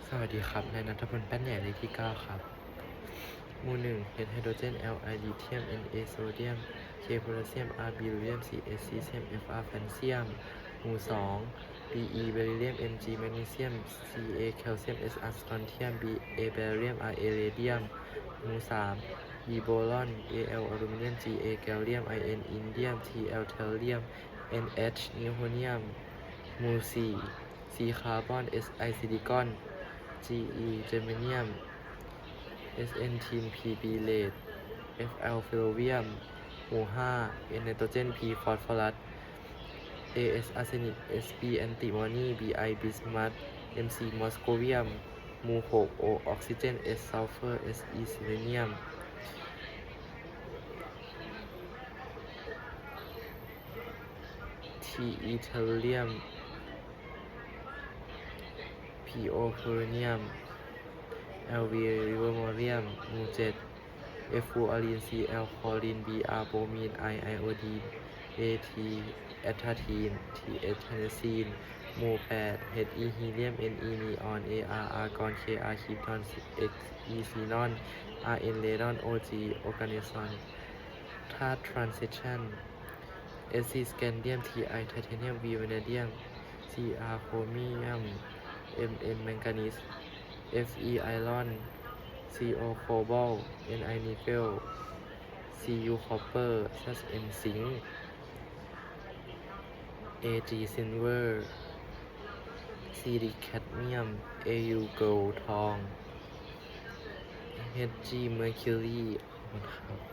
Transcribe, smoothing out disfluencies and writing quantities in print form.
สวัสดีครับนายณัฐพล แป้นใหญ่เลขที่ 9 ครับ หมู่ 1 H ไฮโดรเจน L I ลิเธียม N A โซเดียม K โพแทสเซียม R บิริเลียม C S ซีเซียม F R แฟนเซียม หมู่ 2 B E เบริเลียม M G แมกนีเซียม C A แคลเซียม S R สตรอนเทียม B A แบริยม R A เรเดียม หมู่ 3 B โบรอน A L อลูมิเนียม G A แกลเลียม I N อินเดียม T L เทลเลียม N H นิวโทเนียม หมู่ 4 C คาร์บอน S I ซิลิคอน Ge เจอร์มาเนียม Sn ทีน Pb เลด Fl เฟลูเวียม หมู่ 5 N ไนโตรเจน P ฟอสฟอรัส As อาร์เซนิก Sb แอนติมอนี Bi บิสมัท Mc มอสโกเวียม หมู่ 6 O ออกซิเจน S ซัลเฟอร์ Se ซิเลเนียม T อีเทลเลียม Po โพลูเนียม Lv ลิเวอร์โมเรียม หมู่ 7 F ฟูอารีน Cl คลอรีน Br โบมีน I ไอโอดีน At แอทาทีน Th เทนเนสซีน หมู่ 8 He ฮีเลียม Ne นีออน Ar อาร์กอน Kr คริปตอน Xe ซีนอน Rn เรดอน Og ออร์แกเนซอนธาตุทรานซิชัน Sc สแกนเดียม Ti ไทเทเนียม V วานาเดียม Cr โครเมียม Mn แมงกานีส Fe ไอรอน Co โคบอล Ni นิกเกิล Cu คอปเปอร์ Zn ซิงค์ Ag ซิลเวอร์ Cd แคดเมียม Au โกลด์ทอง Hg เมอร์คิวรีขอบคุณครับ